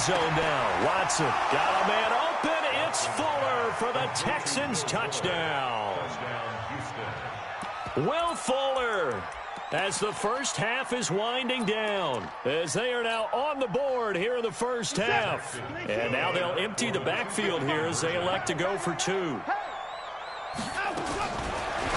end zone now. Watson got a man open. It's Fuller for the Texans touchdown. Will Fuller, as the first half is winding down, as they are now on the board here in the first half. And now they'll empty the backfield here as they elect to go for two.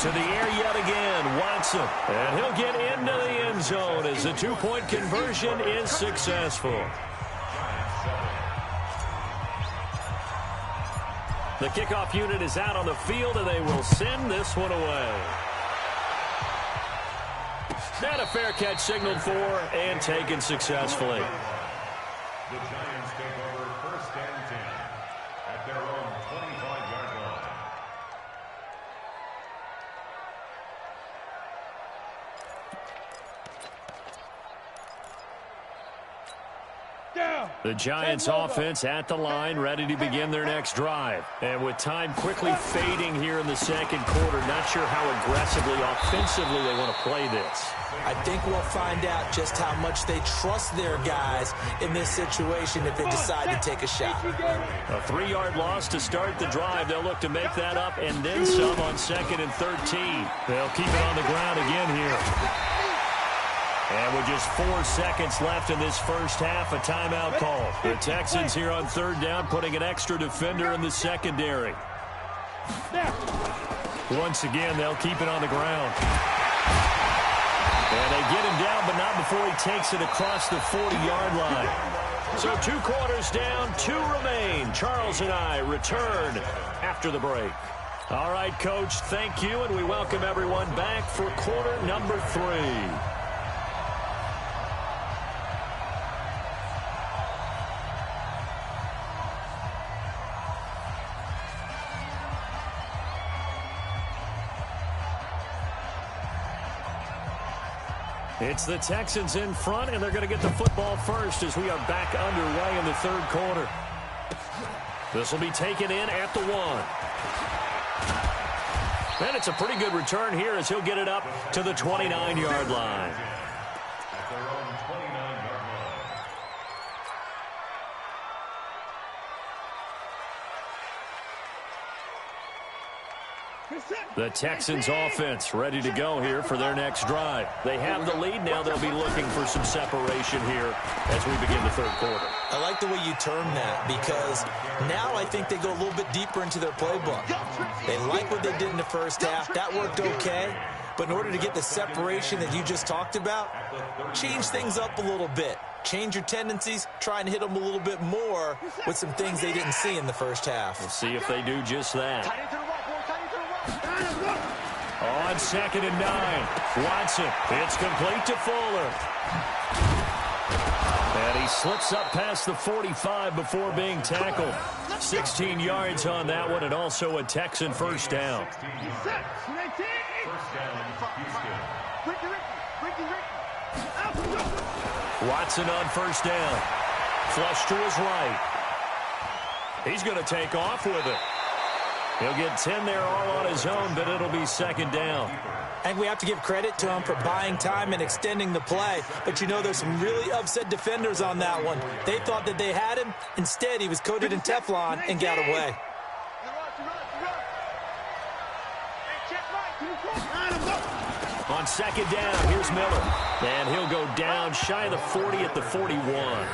To the air yet again, Watson. And he'll get into the end zone as the two-point conversion is successful. The kickoff unit is out on the field, and they will send this one away. And a fair catch signaled for and taken successfully. The Giants take over first and 10 at their own 25-yard line. The Giants offense at the line, ready to begin their next drive. And with time quickly fading here in the second quarter, not sure how aggressively, offensively they want to play this. I think we'll find out just how much they trust their guys in this situation if they decide to take a shot. A 3-yard loss to start the drive. They'll look to make that up and then some on 2nd and 13. They'll keep it on the ground again here. And with just 4 seconds left in this first half, a timeout call. The Texans here on 3rd down, putting an extra defender in the secondary. Once again, they'll keep it on the ground. And they get him down, but not before he takes it across the 40-yard line. So 2 quarters down, 2 remain. Charles and I return after the break. All right, Coach, thank you, and we welcome everyone back for quarter number 3. It's the Texans in front, and they're going to get the football first as we are back underway in the 3rd quarter. This will be taken in at the 1. And it's a pretty good return here as he'll get it up to the 29-yard line. At their own 29-yard line. The Texans offense ready to go here for their next drive. They have the lead. Now they'll be looking for some separation here as we begin the 3rd quarter. I like the way you term that because now I think they go a little bit deeper into their playbook. They like what they did in the first half. That worked okay. But in order to get the separation that you just talked about, change things up a little bit. Change your tendencies, try and hit them a little bit more with some things they didn't see in the first half. We'll see if they do just that. On 2nd and 9, Watson, it's complete to Fuller. And he slips up past the 45 before being tackled. 16 yards on that one, and also a Texan first down. Watson on first down. Flush to his right. He's going to take off with it. He'll get 10 there all on his own, but it'll be 2nd down. And we have to give credit to him for buying time and extending the play. But you know there's some really upset defenders on that one. They thought that they had him. Instead, he was coated in Teflon and got away. On 2nd down, here's Miller. And he'll go down shy of the 40 at the 41.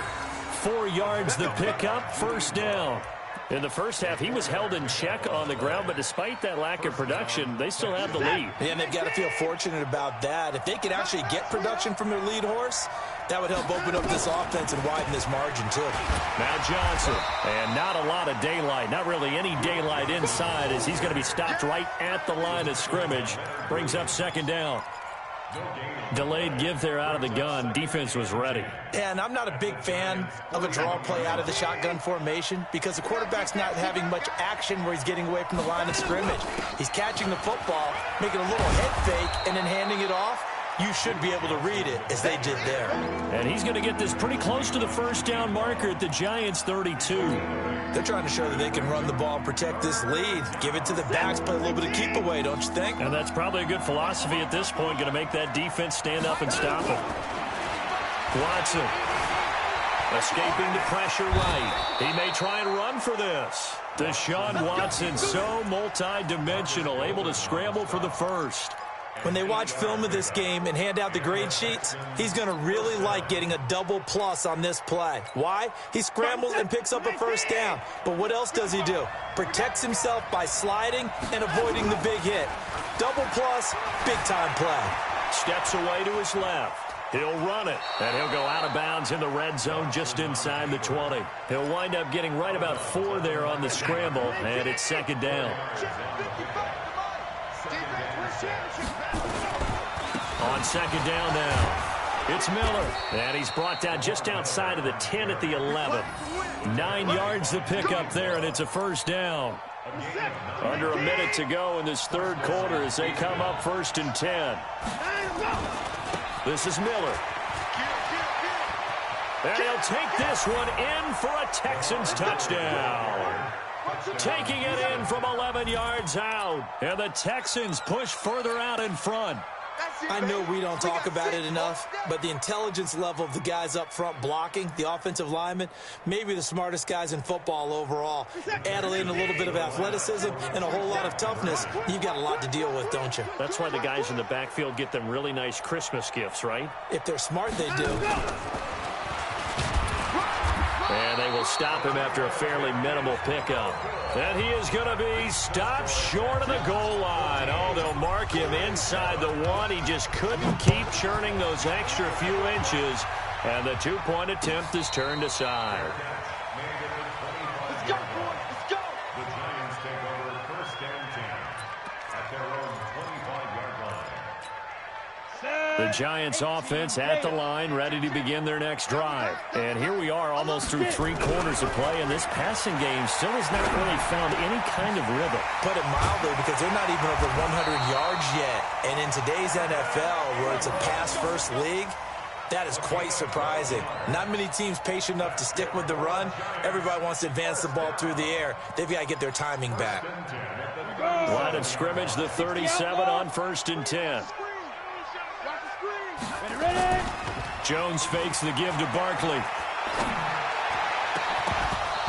4 yards the pickup, first down. In the first half, he was held in check on the ground, but despite that lack of production, they still have the lead. Yeah, and they've got to feel fortunate about that. If they could actually get production from their lead horse, that would help open up this offense and widen this margin, too. Now Johnson, and not a lot of daylight, not really any daylight inside as he's going to be stopped right at the line of scrimmage. Brings up 2nd down. Delayed give there out of the gun. Defense was ready. And I'm not a big fan of a draw play out of the shotgun formation because the quarterback's not having much action where he's getting away from the line of scrimmage. He's catching the football, making a little head fake, and then handing it off. You should be able to read it as they did there. And he's going to get this pretty close to the first down marker at the Giants' 32. They're trying to show that they can run the ball, protect this lead, give it to the backs, play a little bit of keep away, don't you think? And that's probably a good philosophy at this point, going to make that defense stand up and stop it. Watson. Escaping the pressure right. He may try and run for this. Deshaun Watson, so multi-dimensional, able to scramble for the first. When they watch film of this game and hand out the grade sheets, he's going to really like getting a double plus on this play. Why? He scrambles and picks up a first down. But what else does he do? Protects himself by sliding and avoiding the big hit. Double plus, big-time play. Steps away to his left. He'll run it, and he'll go out of bounds in the red zone just inside the 20. He'll wind up getting right about 4 there on the scramble, and it's second down. On second down now, it's Miller, and he's brought down just outside of the 10 at the 11. 9 yards to pick up there, and it's a first down. Under a minute to go in this third quarter as they come up 1st and 10. This is Miller. And he'll take this one in for a Texans touchdown. Taking it in from 11 yards out. And the Texans push further out in front. I know we don't talk about it enough, but the intelligence level of the guys up front blocking, the offensive linemen, maybe the smartest guys in football overall. Add in a little bit of athleticism and a whole lot of toughness, you've got a lot to deal with, don't you? That's why the guys in the backfield get them really nice Christmas gifts, right? If they're smart, they do. And they will stop him after a fairly minimal pickup. And he is going to be stopped short of the goal line. Oh, they'll mark him inside the 1. He just couldn't keep churning those extra few inches. And the 2-point attempt is turned aside. Let's go, boys. Let's go. The Giants take over 1st and 10 at their own 25-yard line. The Giants offense at the line, ready to begin their next drive. And here we are almost through 3 quarters of play, and this passing game still has not really found any kind of rhythm. Put it mildly, because they're not even over 100 yards yet. And in today's NFL, where it's a pass-first league, that is quite surprising. Not many teams patient enough to stick with the run. Everybody wants to advance the ball through the air. They've got to get their timing back. Line of scrimmage, the 37 on 1st and 10. Ready? Jones fakes the give to Barkley.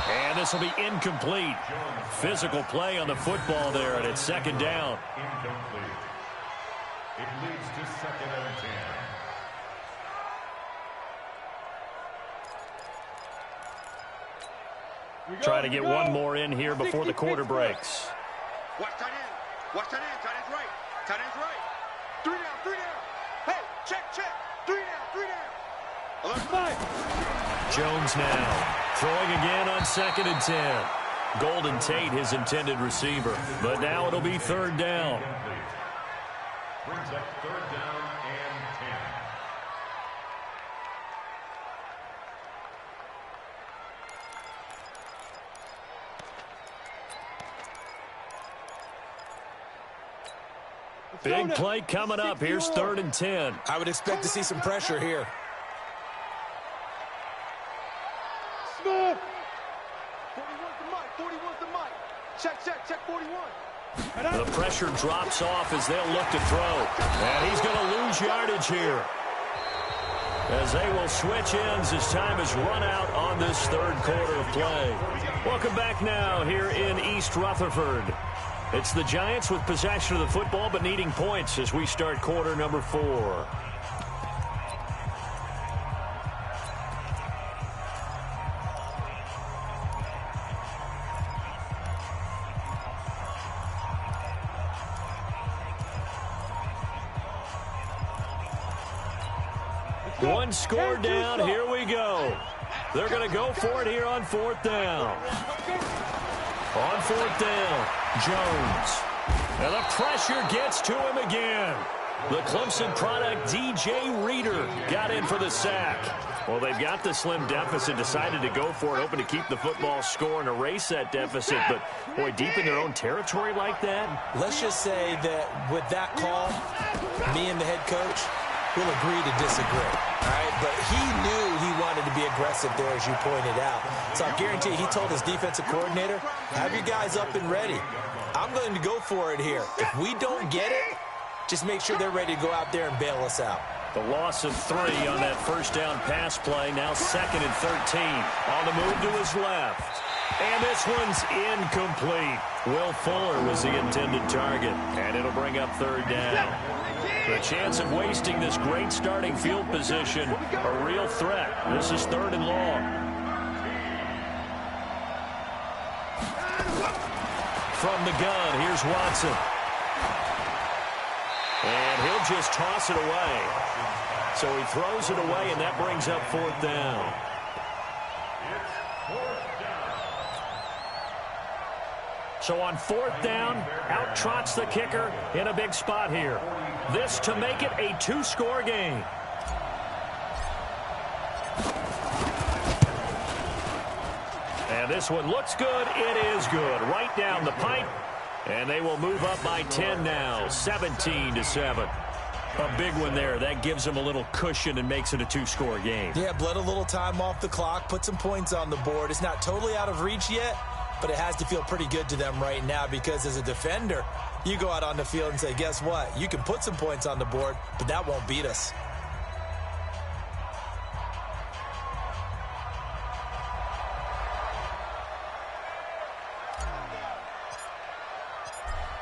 And this will be incomplete. Physical play on the football there, and it's second down. Incomplete. It leads to 2nd and 10. Try to get one more in here before the quarter breaks. Watch tight end. Watch tight end. Tight end's right. Tight end's right. 3 down. 3 down. Hey, check. 3 down. 3 down. Jones now throwing again on 2nd and 10. Golden Tate, his intended receiver. But now it'll be 3rd down. Brings up 3rd down and 10. Big play coming up. Here's 3rd and 10. I would expect to see some pressure here. Smith. 41's the mic. 41's the mic. Check 41. The pressure drops off as they'll look to throw. And he's going to lose yardage here, as they will switch ends as time is run out on this 3rd quarter of play. Welcome back now here in East Rutherford. It's the Giants with possession of the football but needing points as we start quarter number 4. One score down. Here we go. They're going to go for it here on 4th down. On 4th down, Jones. And the pressure gets to him again. The Clemson product, DJ Reader, got in for the sack. Well, they've got the slim deficit, decided to go for it, hoping to keep the football score and erase that deficit. But, boy, deep in their own territory like that. Let's just say that with that call, me and the head coach will agree to disagree. All right, but he knew he wanted to be aggressive there, as you pointed out. So I guarantee you, he told his defensive coordinator, have your guys up and ready. I'm going to go for it here. If we don't get it, just make sure they're ready to go out there and bail us out. The loss of 3 on that first down pass play. Now 2nd and 13. On the move to his left. And this one's incomplete. Will Fuller was the intended target. And it'll bring up 3rd down. The chance of wasting this great starting field position, a real threat. This is 3rd and long. From the gun, here's Watson. And he'll just toss it away. So he throws it away, and that brings up 4th down. So on 4th down, out trots the kicker in a big spot here. This to make it a 2-score game. And this one looks good. It is good. Right down the pipe. And they will move up by 10 now, 17-7. A big one there. That gives them a little cushion and makes it a 2-score game. Yeah, bled a little time off the clock, put some points on the board. It's not totally out of reach yet, but it has to feel pretty good to them right now because as a defender, you go out on the field and say, guess what? You can put some points on the board, but that won't beat us.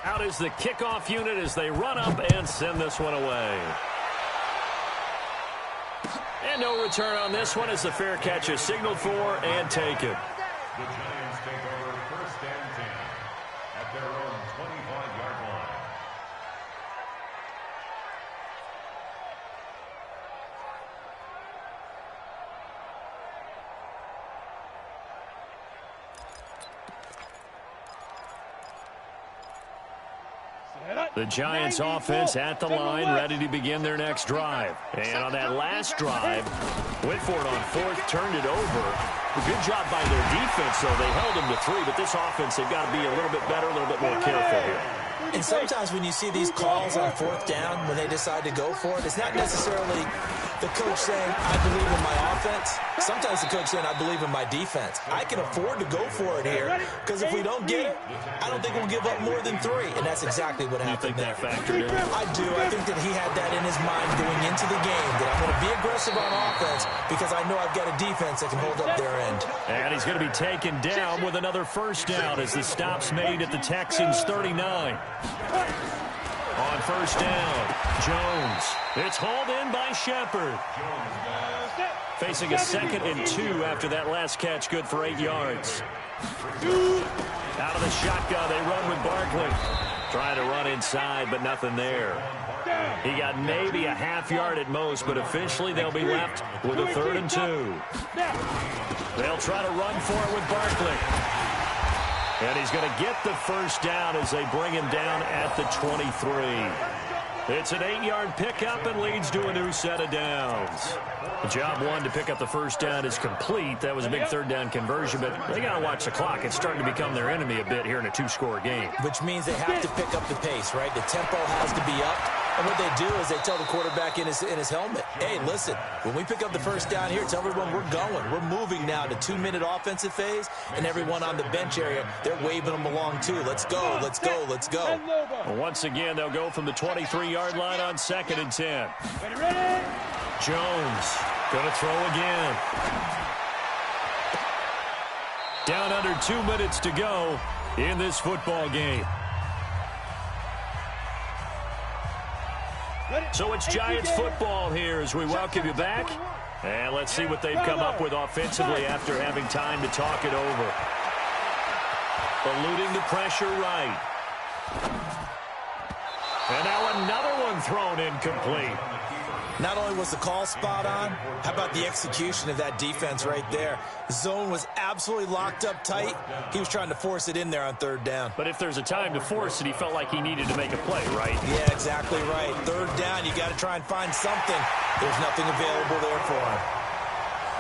Out is the kickoff unit as they run up and send this one away. And no return on this one as the fair catch is signaled for and taken. The Giants take over 1st and 10 at their own 25-yard line. The Giants offense at the line, ready to begin their next drive. And on that last drive, went for it on 4th, turned it over. A good job by their defense, though. They held them to 3, but this offense, they've got to be a little bit better, a little bit more careful here. And sometimes when you see these calls on 4th down, when they decide to go for it, it's not necessarily the coach saying, I believe in my offense. Sometimes the coach saying, I believe in my defense. I can afford to go for it here because if we don't get it, I don't think we'll give up more than 3. And that's exactly what happened there. You think that factored in? I do. I think that he had that in his mind going into the game, that I'm going to be aggressive on offense because I know I've got a defense that can hold up their end. And he's going to be taken down with another 1st down as the stop's made at the Texans' 39. On 1st down, Jones. It's hauled in by Shepard. Facing a 2nd and 2 after that last catch, good for 8 yards. Out of the shotgun, they run with Barkley. Trying to run inside, but nothing there. He got maybe a half yard at most, but officially they'll be left with a 3rd and 2. They'll try to run for it with Barkley. And he's going to get the 1st down as they bring him down at the 23. It's an 8-yard pickup and leads to a new set of downs. Job 1 to pick up the 1st down is complete. That was a big 3rd down conversion, but they got to watch the clock. It's starting to become their enemy a bit here in a 2-score game. Which means they have to pick up the pace, right? The tempo has to be up. And what they do is they tell the quarterback in his helmet, hey, listen, when we pick up the 1st down here, tell everyone we're going. We're moving now to 2-minute offensive phase, and everyone on the bench area, they're waving them along too. Let's go, let's go, let's go. Well, once again, they'll go from the 23-yard line on 2nd and 10. Jones going to throw again. Down under 2 minutes to go in this football game. So it's Giants football here as we welcome you back. And let's see what they've come up with offensively after having time to talk it over. Eluding the pressure right. And now another one thrown incomplete. Not only was the call spot on, how about the execution of that defense right there? The zone was absolutely locked up tight. He was trying to force it in there on 3rd down. But if there's a time to force it, he felt like he needed to make a play, right? Yeah, exactly right. 3rd down, you got to try and find something. There's nothing available there for him.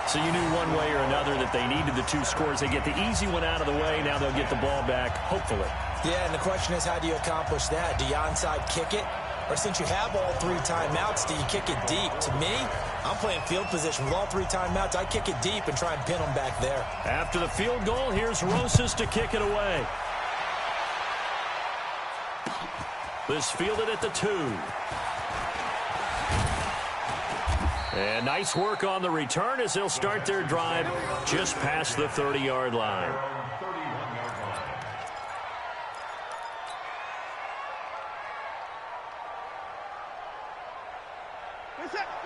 So you knew one way or another that they needed the 2 scores. They get the easy one out of the way. Now they'll get the ball back, hopefully. Yeah, and the question is, how do you accomplish that? Do you onside kick it? Or since you have all 3 timeouts, do you kick it deep? To me, I'm playing field position. With all 3 timeouts, I kick it deep and try and pin them back there. After the field goal, here's Rosas to kick it away. This fielded at the 2. And nice work on the return as they'll start their drive just past the 30-yard line.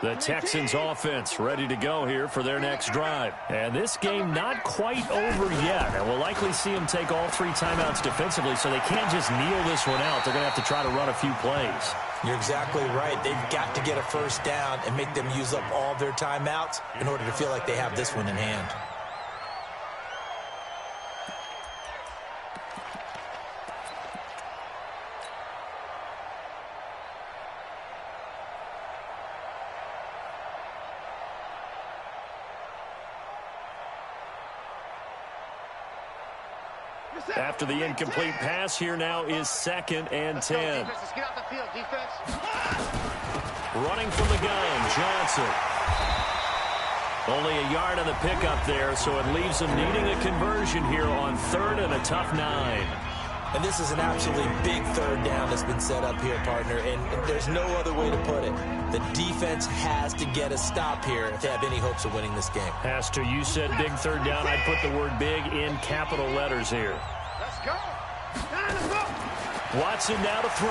The Texans offense ready to go here for their next drive. And this game not quite over yet. And we'll likely see them take all 3 timeouts defensively, so they can't just kneel this one out. They're going to have to try to run a few plays. You're exactly right. They've got to get a first down and make them use up all their timeouts in order to feel like they have this one in hand. After the incomplete pass, here now is 2nd and 10. Let's get out the field, defense. Running from the gun, Johnson. Only a yard on the pickup there, so it leaves them needing a conversion here on 3rd and a tough 9. And this is an absolutely big 3rd down that's been set up here, partner, and there's no other way to put it. The defense has to get a stop here if they have any hopes of winning this game. Pastor, you said big 3rd down. I'd put the word big in capital letters here. Let's go. Let's go. Watson now to throw.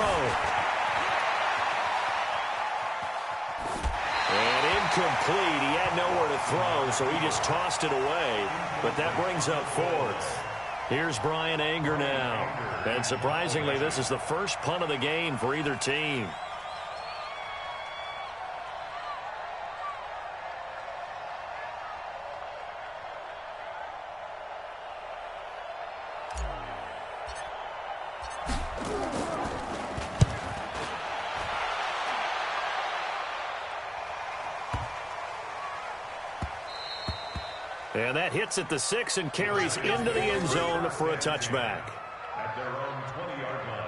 And incomplete. He had nowhere to throw, so he just tossed it away. But that brings up 4th. Here's Brian Anger now. And surprisingly, this is the first punt of the game for either team. And that hits at the 6 and carries into the end zone for a touchback. At their own 20-yard line.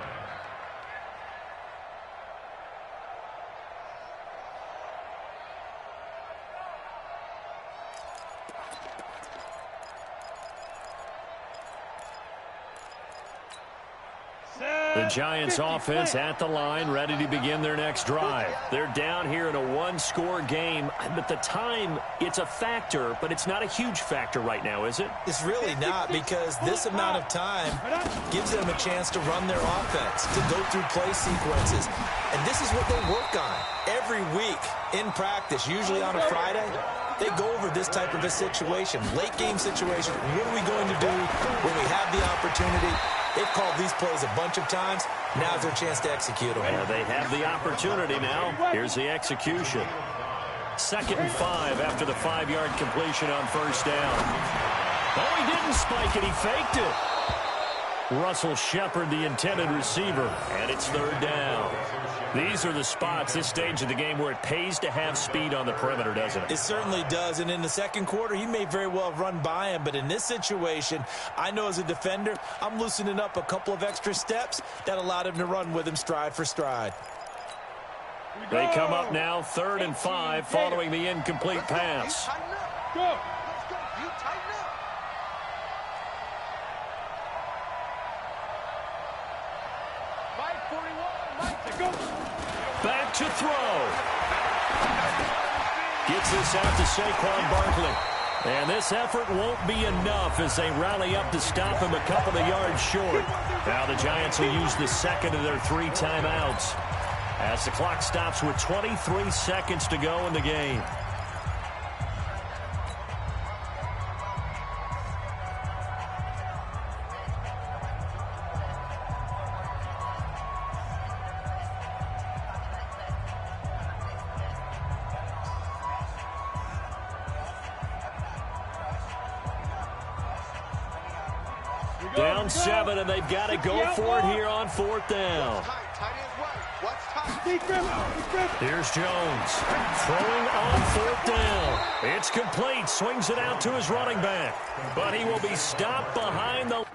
The Giants offense at the line, ready to begin their next drive. They're down here in a 1-score game, but the time, it's a factor, but it's not a huge factor right now, is it? It's really not, because this amount of time gives them a chance to run their offense, to go through play sequences. And this is what they work on every week in practice, usually on a Friday. They go over this type of a situation, late game situation. What are we going to do when we have the opportunity? They've called these plays a bunch of times. Now's their chance to execute them. Yeah, they have the opportunity now. Here's the execution. 2nd and 5 after the 5-yard completion on 1st down. Oh, he didn't spike it. He faked it. Russell Shepard, the intended receiver, and it's 3rd down. These are the spots, this stage of the game, where it pays to have speed on the perimeter, doesn't it? It certainly does, and in the 2nd quarter, he may very well have run by him, but in this situation, I know as a defender, I'm loosening up a couple of extra steps that allowed him to run with him stride for stride. They come up now 3rd and 5 following the incomplete pass. Go. Let's go. You tighten up. Mike 41. Mike, go. Back to throw. Gets this out to Saquon Barkley. And this effort won't be enough as they rally up to stop him a couple of yards short. Now the Giants will use the 2nd of their 3 timeouts as the clock stops with 23 seconds to go in the game. Down 7, and they've got to go for it here on 4th down. Here's Jones throwing on 4th down. It's complete. Swings it out to his running back. But he will be stopped behind the...